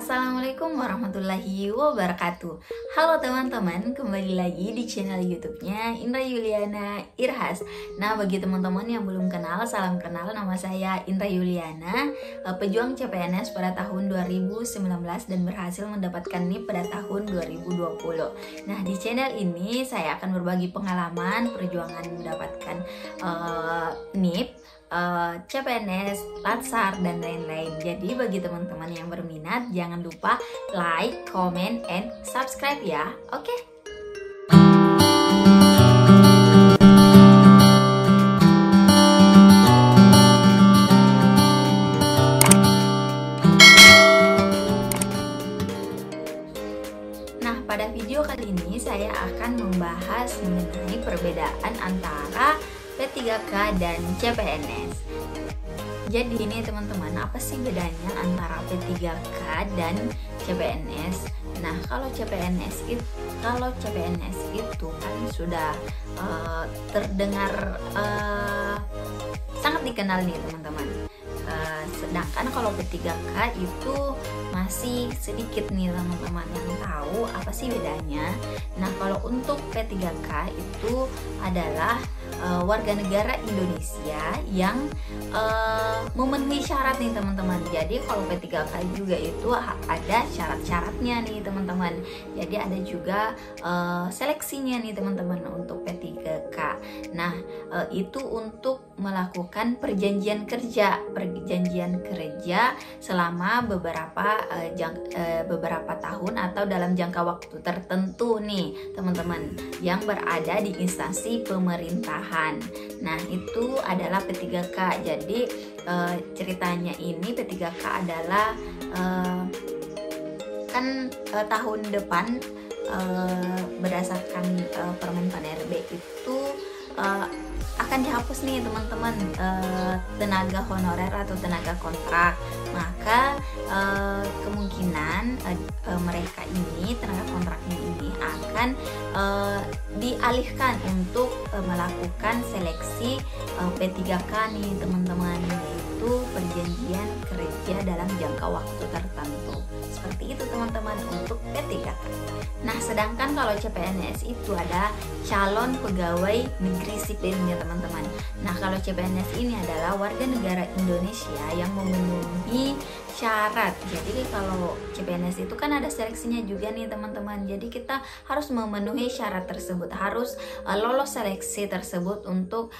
Assalamualaikum warahmatullahi wabarakatuh. Halo teman-teman, kembali lagi di channel YouTube-nya Indra Yuliana Irhas. Nah, bagi teman-teman yang belum kenal, salam kenal, nama saya Indra Yuliana, pejuang CPNS pada tahun 2019 dan berhasil mendapatkan NIP pada tahun 2020. Nah, di channel ini saya akan berbagi pengalaman perjuangan mendapatkan NIP, CPNS, Latsar, dan lain-lain. Jadi bagi teman-teman yang berminat, jangan lupa like, comment, and subscribe ya. Oke? Nah, pada video kali ini saya akan membahas mengenai perbedaan antara P3K dan CPNS. Jadi ini teman-teman, apa sih bedanya antara P3K dan CPNS? Nah, kalau CPNS itu kan sudah terdengar sangat dikenal nih teman-teman. Sedangkan kalau P3K itu masih sedikit nih teman-teman yang tahu apa sih bedanya. Nah, kalau untuk P3K itu adalah warga negara Indonesia yang memenuhi syarat nih teman-teman. Jadi kalau P3K juga itu ada syarat-syaratnya nih teman-teman. Jadi ada juga seleksinya nih teman-teman untuk P3K. Nah, itu untuk melakukan perjanjian kerja selama beberapa tahun atau dalam jangka waktu tertentu nih teman-teman, yang berada di instansi pemerintahan. Nah, itu adalah P3K. Jadi ceritanya ini P3K adalah tahun depan berdasarkan Permen PAN-RB itu akan dihapus nih teman-teman tenaga honorer atau tenaga kontrak. Maka kemungkinan mereka ini, tenaga kontraknya ini akan dialihkan untuk melakukan seleksi P3K nih teman-teman, yaitu perjanjian kerja dalam jangka waktu tertentu. Seperti itu teman-teman untuk P3K. Nah, sedangkan kalau CPNS itu ada calon pegawai negeri sipil ya teman-teman. Nah, kalau CPNS ini adalah warga negara Indonesia yang memenuhi syarat. Jadi kalau CPNS itu kan ada seleksinya juga nih teman-teman. Jadi kita harus memenuhi syarat tersebut, harus lolos seleksi tersebut untuk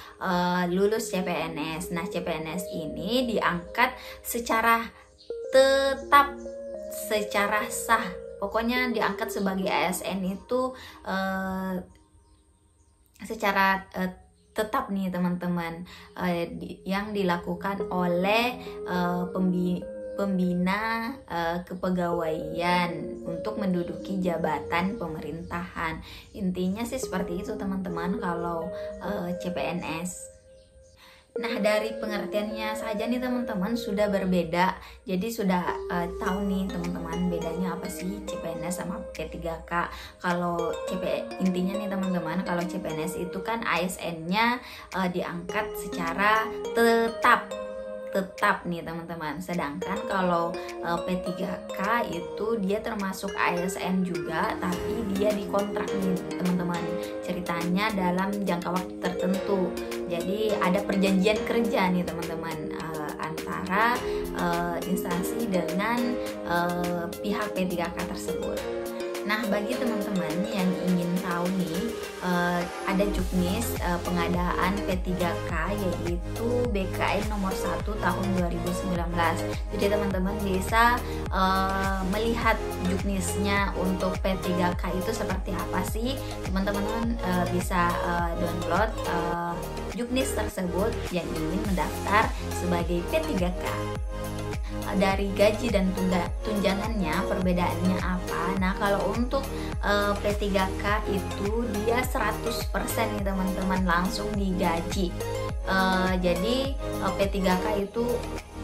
lulus CPNS. Nah, CPNS ini diangkat secara tetap, secara sah. Pokoknya diangkat sebagai ASN itu secara tetap nih teman-teman, yang dilakukan oleh pembina kepegawaian untuk menduduki jabatan pemerintahan. Intinya sih seperti itu teman-teman kalau CPNS. Nah, dari pengertiannya saja nih teman-teman sudah berbeda. Jadi sudah tahu nih teman-teman bedanya apa sih CPNS sama P3K. Kalau intinya nih teman-teman, kalau CPNS itu kan ASN-nya diangkat secara tetap nih teman-teman. Sedangkan kalau P3K itu dia termasuk ASN juga, tapi dia dikontrak nih teman-teman. Ceritanya dalam jangka waktu tertentu. Jadi ada perjanjian kerja nih teman-teman antara instansi dengan pihak P3K tersebut. Nah, bagi teman-teman yang ingin tahu nih, ada juknis pengadaan P3K yaitu BKN nomor 1 tahun 2019. Jadi teman-teman bisa melihat juknisnya untuk P3K itu seperti apa sih. Teman-teman bisa download juknis tersebut yang ingin mendaftar sebagai P3K. Dari gaji dan tunjangannya perbedaannya apa? Nah, kalau untuk P3K itu dia 100% nih teman-teman, langsung digaji. Jadi P3K itu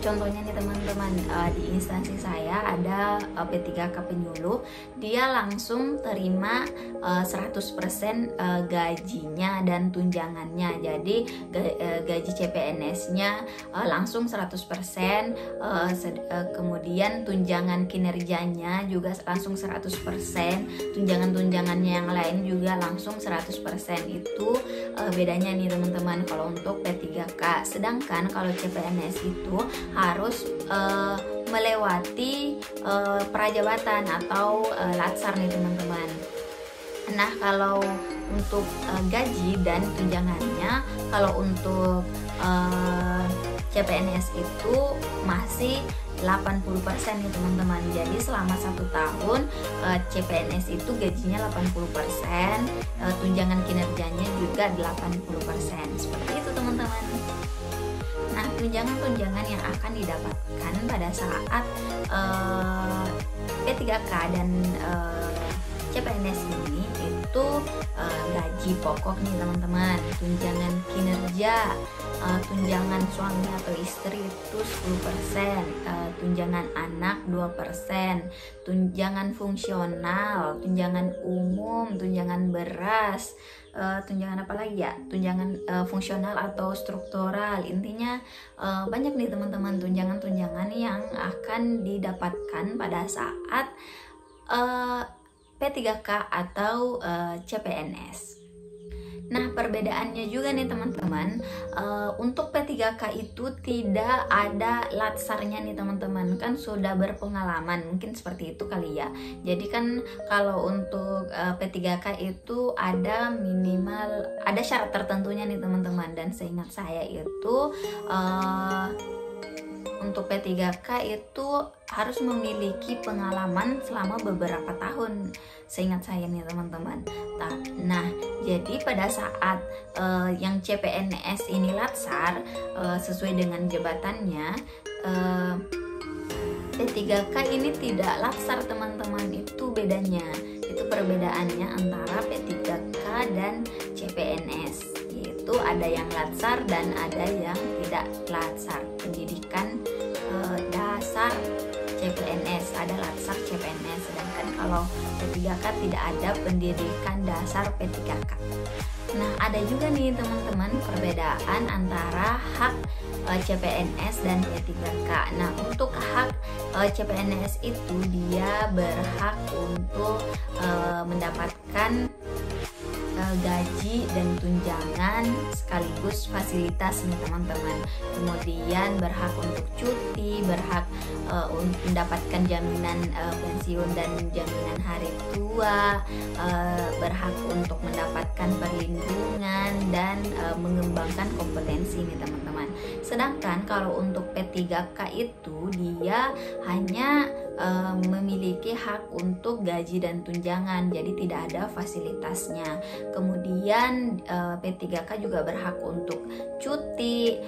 contohnya nih teman-teman, di instansi saya ada P3K penyuluh, dia langsung terima 100% gajinya dan tunjangannya. Jadi gaji CPNS CPNS-nya langsung 100%, kemudian tunjangan kinerjanya juga langsung 100%, tunjangan-tunjangannya yang lain juga langsung 100%. Itu bedanya nih teman-teman kalau untuk P3K. Sedangkan kalau CPNS itu harus melewati prajabatan atau latsar nih teman-teman. Nah, kalau untuk gaji dan tunjangannya, kalau untuk CPNS itu masih 80% nih teman-teman. Jadi selama 1 tahun CPNS itu gajinya 80%, tunjangan kinerjanya juga 80%. Seperti itu teman-teman. Nah, tunjangan-tunjangan yang akan didapatkan pada saat P3K dan CPNS ini itu gaji pokok nih teman-teman, tunjangan kinerja, tunjangan suami atau istri itu 10%, tunjangan anak 2%, tunjangan fungsional, tunjangan umum, tunjangan beras, tunjangan apa lagi ya, tunjangan fungsional atau struktural. Intinya banyak nih teman-teman tunjangan-tunjangan yang akan didapatkan pada saat P3K atau CPNS. Nah, perbedaannya juga nih teman-teman, untuk P3K itu tidak ada latsarnya nih teman-teman, kan sudah berpengalaman, mungkin seperti itu kali ya. Jadi kan kalau untuk P3K itu ada minimal, ada syarat tertentunya nih teman-teman, dan seingat saya itu untuk P3K itu harus memiliki pengalaman selama beberapa tahun, seingat saya nih teman-teman. Nah, jadi pada saat yang CPNS ini latsar sesuai dengan jabatannya, P3K ini tidak latsar teman-teman. Itu bedanya, itu perbedaannya antara P3K dan CPNS. Yaitu ada yang latsar dan ada yang tidak latsar. Pendidikan dasar CPNS, ada latsar CPNS, sedangkan kalau P3K tidak ada pendidikan dasar P3K. Nah, ada juga nih teman-teman perbedaan antara hak CPNS dan P3K. Nah, untuk hak CPNS itu dia berhak untuk mendapatkan gaji dan tunjangan sekaligus fasilitas nih teman-teman. Kemudian berhak untuk cuti, berhak mendapatkan jaminan pensiun dan jaminan hari tua, berhak untuk mendapatkan perlindungan dan mengembangkan kompetensi nih teman-teman. Sedangkan kalau untuk P3K itu dia hanya memiliki hak untuk gaji dan tunjangan, jadi tidak ada fasilitasnya. Kemudian P3K juga berhak untuk cuti,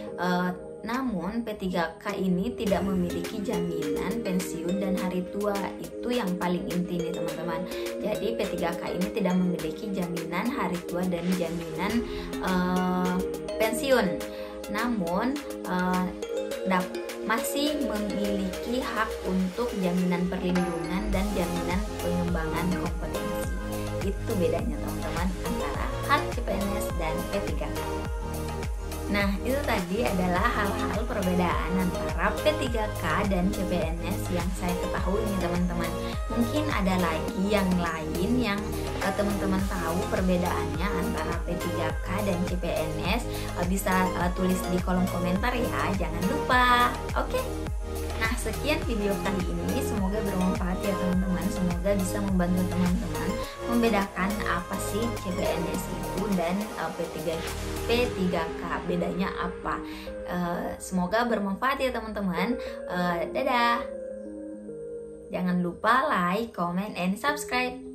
namun P3K ini tidak memiliki jaminan pensiun dan hari tua. Itu yang paling inti nih teman-teman. Jadi P3K ini tidak memiliki jaminan hari tua dan jaminan pensiun, namun masih memiliki hak untuk jaminan perlindungan dan jaminan pengembangan kompetensi. Itu bedanya teman-teman antara hak CPNS dan P3K. Nah, itu tadi adalah hal-hal perbedaan antara P3K dan CPNS yang saya ketahui nih teman-teman. Mungkin ada lagi yang lain yang teman-teman tahu perbedaannya antara P3K dan CPNS, bisa tulis di kolom komentar ya, jangan lupa. Oke. Nah, sekian video kali ini, semoga bermanfaat ya teman-teman. Semoga bisa membantu teman-teman membedakan apa sih CPNS itu dan P3K, bedanya apa. Semoga bermanfaat ya teman-teman. Dadah. Jangan lupa like, comment, and subscribe.